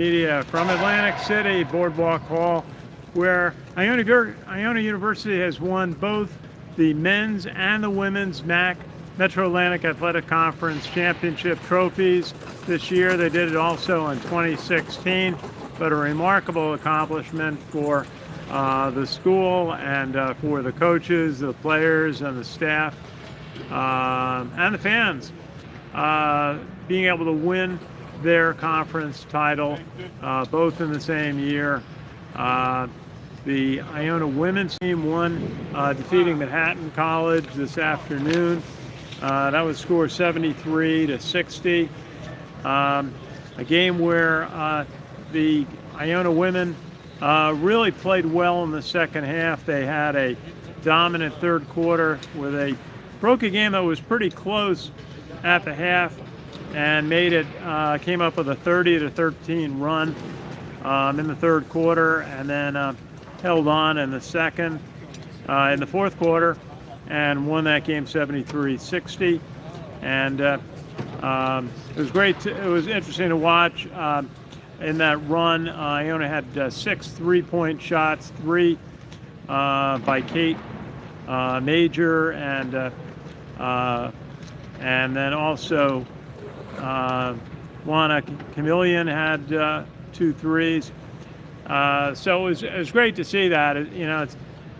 Media from Atlantic City, Boardwalk Hall, where Iona University has won both the men's and the women's MAAC Metro Atlantic Athletic Conference championship trophies this year. They did it also in 2016, but a remarkable accomplishment for the school and for the coaches, the players, and the staff, and the fans, being able to win their conference title, both in the same year. The Iona women's team won, defeating Manhattan College this afternoon. That was score 73-60. A game where the Iona women really played well in the second half. They had a dominant third quarter where they broke a game that was pretty close at the half and made it, came up with a 30-13 run in the third quarter, and then held on in the in the fourth quarter, and won that game 73-60. And it was great. It was interesting to watch in that run. Iona had 6 3-point shots, 3 by Kate Major, and then also Juana Chameleon had 2 threes. So it was great to see that. It's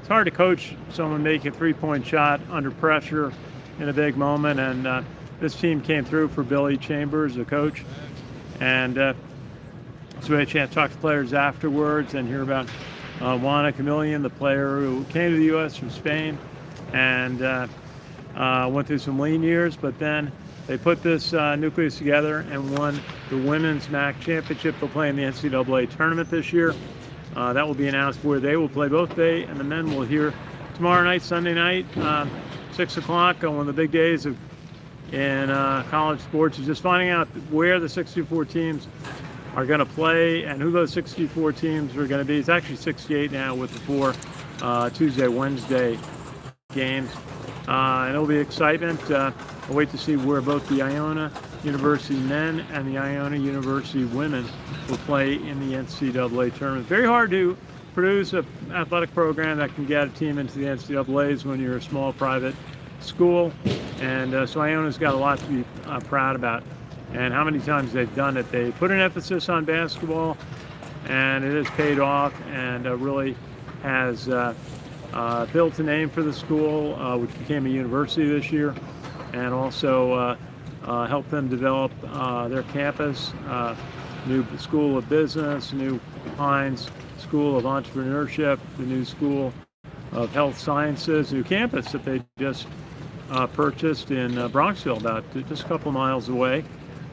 hard to coach someone making a 3-point shot under pressure in a big moment, and this team came through for Billy Chambers, the coach. And so we had a chance to talk to players afterwards and hear about Juana Chameleon, the player who came to the U.S. from Spain and went through some lean years, but then they put this nucleus together and won the women's MAAC championship. They'll play in the NCAA tournament this year. That will be announced where they will play. Both they and the men will hear tomorrow night, Sunday night, 6 o'clock, on one of the big days in college sports, is just finding out where the 64 teams are going to play and who those 64 teams are going to be. It's actually 68 now with the 4 Tuesday, Wednesday games. And it'll be excitement. I'll wait to see where both the Iona University men and the Iona University women will play in the NCAA tournament. Very hard to produce an athletic program that can get a team into the NCAAs when you're a small private school. And so Iona's got a lot to be proud about. And how many times they've done it. They put an emphasis on basketball, and it has paid off, and really has built a name for the school, which became a university this year, and also helped them develop their campus, new School of Business, new Hines School of Entrepreneurship, the new School of Health Sciences, new campus that they just purchased in Bronxville, about just a couple miles away,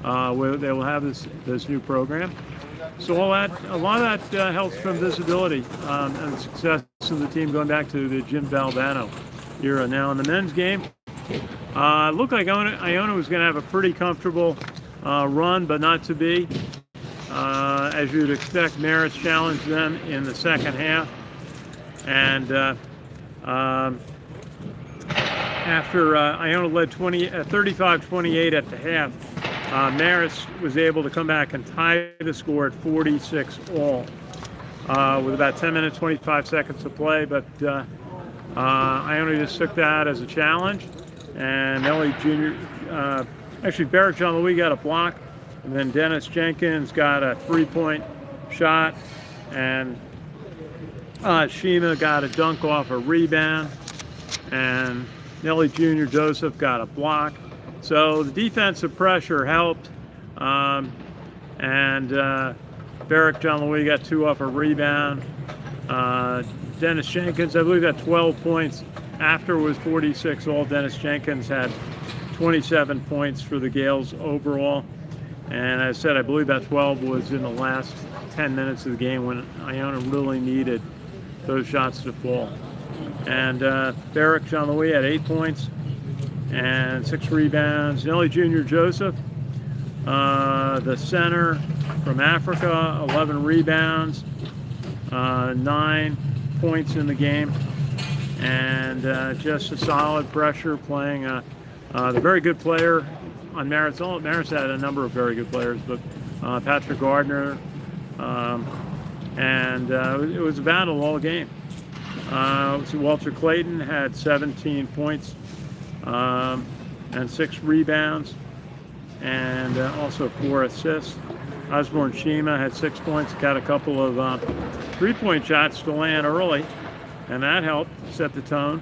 where they will have this new program. So a lot of that helps from visibility and the success of the team going back to the Jim Valvano era. Now in the men's game, it looked like Iona was going to have a pretty comfortable run, but not to be. As you'd expect, Marist challenged them in the second half. And after Iona led 35-28 at the half, Marist was able to come back and tie the score at 46 all with about 10 minutes, 25 seconds to play. But Iona just took that as a challenge. And Ellie Jr., actually Barrick John Louis got a block. And then Dennis Jenkins got a 3-point shot. And Shima got a dunk off a rebound. And Nellie Jr. Joseph got a block. So the defensive pressure helped, and Barrick John Louis got 2 off a rebound. Dennis Jenkins, I believe, had 12 points. After was 46 all. Dennis Jenkins had 27 points for the Gales overall. And as I said, I believe that 12 was in the last 10 minutes of the game when Iona really needed those shots to fall. And Barrick John Louis had 8 points and 6 rebounds. Nelly Jr. Joseph, the center from Africa, 11 rebounds, 9 points in the game, and just a solid pressure playing. The very good player on Marist. Marist had a number of very good players, but Patrick Gardner And it was a battle all game. So Walter Clayton had 17 points and 6 rebounds, and also 4 assists. Osborne Shima had 6 points, got a couple of three-point shots to land early, and that helped set the tone.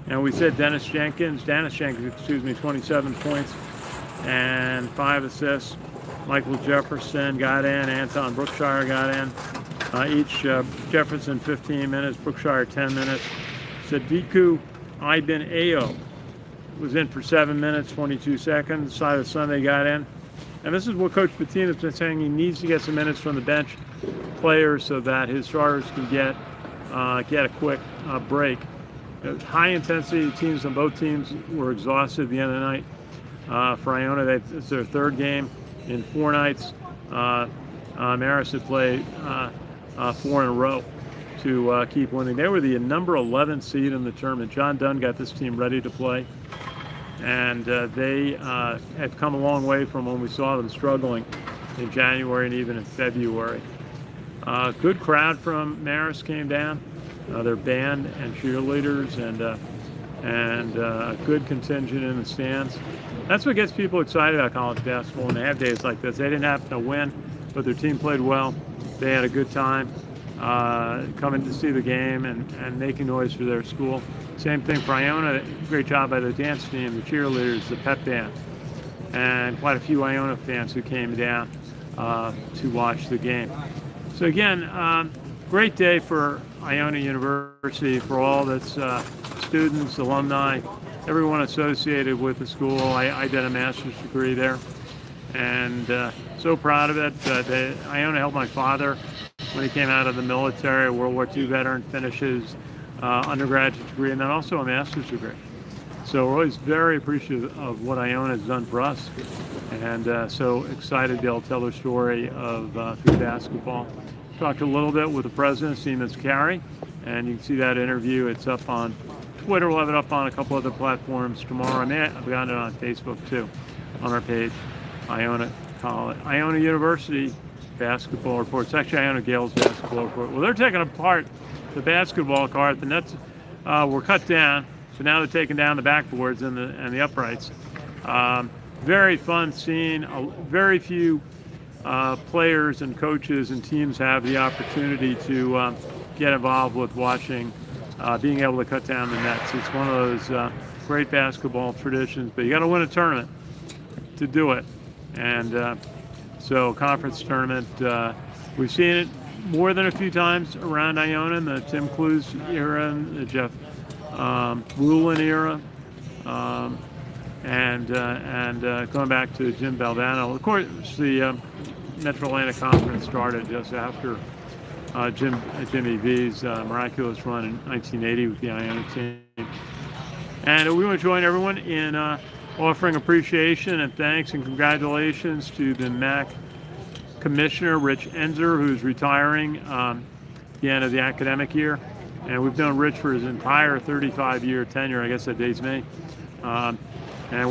And we said Dennis Jenkins, 27 points and 5 assists. Michael Jefferson got in, Anton Brookshire got in. Each Jefferson 15 minutes, Brookshire 10 minutes. Sadiku Ibn Ayo was in for 7 minutes, 22 seconds. Silas Sunday got in. And this is what Coach Patina's been saying. He needs to get some minutes from the bench players so that his starters can get a quick break. High intensity teams on both teams were exhausted at the end of the night. For Iona, it's their 3rd game in 4 nights. Marist had played 4 in a row to keep winning. They were the number 11 seed in the tournament. John Dunn got this team ready to play, and they had come a long way from when we saw them struggling in January and even in February. Good crowd from Marist came down, their band and cheerleaders, and a good contingent in the stands. That's what gets people excited about college basketball when they have days like this. They didn't happen to win, but their team played well. They had a good time coming to see the game and making noise for their school. Same thing for Iona. Great job by the dance team, the cheerleaders, the pep band, and quite a few Iona fans who came down to watch the game. So again, great day for Iona University, for all its students, alumni, everyone associated with the school. I did a master's degree there, and so proud of it. Iona helped my father when he came out of the military, a World War II veteran, finish his undergraduate degree and then also a master's degree. So we're always very appreciative of what Iona has done for us, and so excited to be able to tell their story of through basketball. Talked a little bit with the president, Siemens Carey, and you can see that interview. It's up on Twitter. We'll have it up on a couple other platforms tomorrow. I've got it on Facebook too, on our page. Iona University basketball report. It's actually Iona Gales basketball report. Well, they're taking apart the basketball court. The nets were cut down, so now they're taking down the backboards and the uprights. Very fun scene. Very few players and coaches and teams have the opportunity to get involved with watching, being able to cut down the nets. It's one of those great basketball traditions, but you got to win a tournament to do it. And so conference tournament, we've seen it more than a few times around Iona, in the Tim Clues era, and the Jeff Rulin era, and going back to Jim Baldano. Of course, the Metro Atlantic Conference started just after Jimmy V's miraculous run in 1980 with the Iona team. And we want to join everyone in offering appreciation and thanks and congratulations to the MAAC Commissioner, Rich Enzer, who's retiring at the end of the academic year. And we've known Rich for his entire 35-year tenure, I guess that dates me. And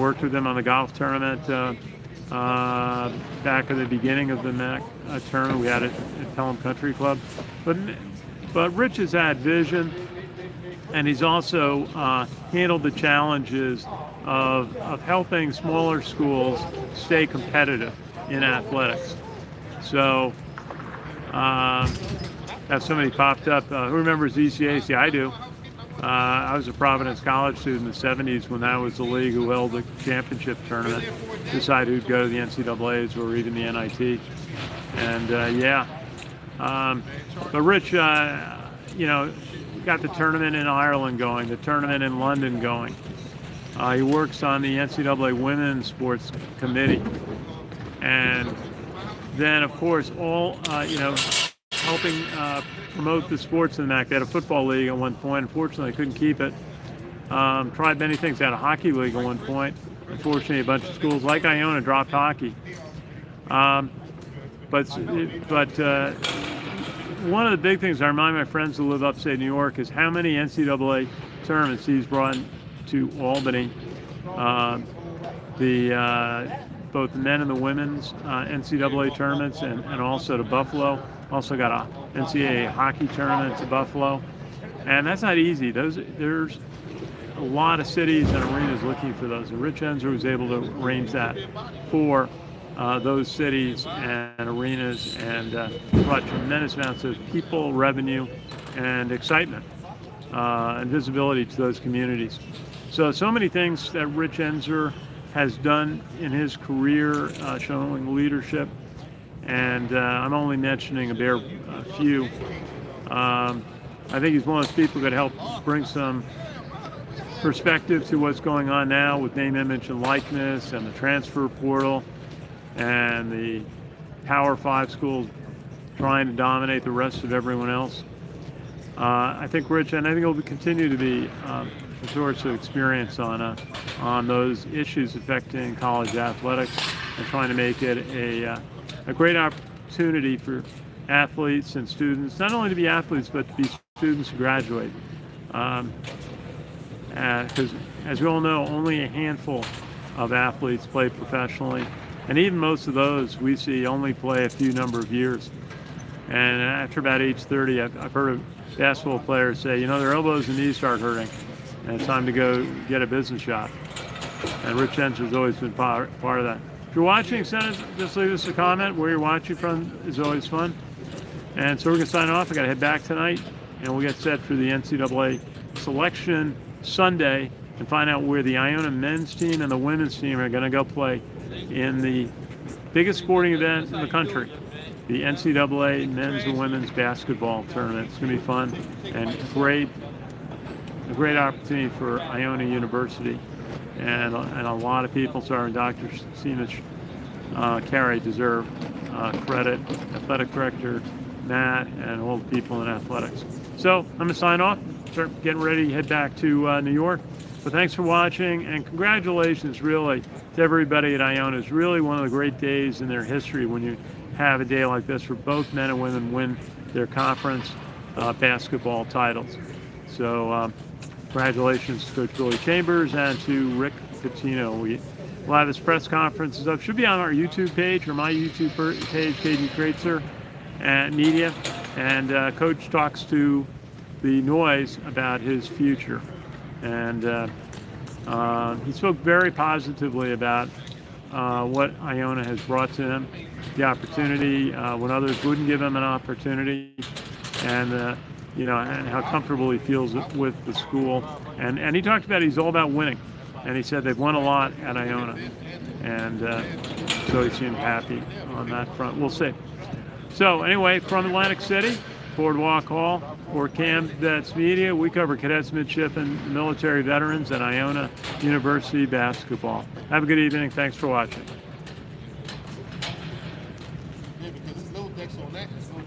worked with him on the golf tournament back at the beginning of the MAAC tournament. We had it at Pelham Country Club. But Rich has had vision, and he's also handled the challenges of helping smaller schools stay competitive in athletics. So have somebody popped up. Who remembers ECAC? I do. I was a Providence College student in the 70s when that was the league who held the championship tournament, decided who'd go to the NCAAs or even the NIT. And but Rich, got the tournament in Ireland going, the tournament in London going. He works on the NCAA Women's Sports Committee. And then, of course, all, helping promote the sports in the MAAC. They had a football league at one point. Unfortunately, they couldn't keep it. Tried many things. They had a hockey league at one point. Unfortunately, a bunch of schools like Iona dropped hockey. But one of the big things I remind my friends who live upstate New York is how many NCAA tournaments he's brought to Albany. Both the men and the women's NCAA tournaments, and also to Buffalo. Also got a NCAA hockey tournament to Buffalo, and that's not easy. There's a lot of cities and arenas looking for those. And Rich Enzer was able to arrange that for those cities and arenas, and brought tremendous amounts of people, revenue, and excitement and visibility to those communities. So many things that Rich Enzer has done in his career, showing leadership, and I'm only mentioning a bare few. I think he's one of those people that help bring some perspective to what's going on now with name, image, and likeness, and the transfer portal, and the Power 5 schools trying to dominate the rest of everyone else. I think Rich, and I think he'll continue to be a source of experience on those issues affecting college athletics, and trying to make it a great opportunity for athletes and students, not only to be athletes, but to be students who graduate. Because as we all know, only a handful of athletes play professionally, and even most of those we see only play a few number of years. And after about age 30, I've heard of basketball players say, their elbows and knees start hurting, and it's time to go get a business job. And Rich Enzer's always been part of that. If you're watching, just leave us a comment. Where you're watching from is always fun. And so we're going to sign off. I got to head back tonight, and we'll get set for the NCAA selection Sunday and find out where the Iona men's team and the women's team are going to go play in the biggest sporting event in the country, the NCAA men's and women's basketball tournament. It's going to be fun and a great opportunity for Iona University, and a lot of people, starting Dr. Seamus Carey, deserve credit, athletic director Matt, and all the people in athletics. So I'm going to sign off, start getting ready to head back to New York. But thanks for watching, and congratulations really to everybody at Iona. It's really one of the great days in their history when you have a day like this where both men and women win their conference basketball titles. So congratulations to Coach Billy Chambers and to Rick Pitino. We'll have this press conference is up. Should be on our YouTube page or my YouTube page, KD Kraetzer and Media. And Coach talks to the Noise about his future. And he spoke very positively about what Iona has brought to him, the opportunity when others wouldn't give him an opportunity, and and how comfortable he feels with the school. And he talked about he's all about winning, and he said they've won a lot at Iona, and so he seemed happy on that front. We'll see. So anyway, from Atlantic City, Boardwalk Hall, for CaMMVetsMedia, we cover cadets, midship, and military veterans at Iona University basketball. Have a good evening. Thanks for watching.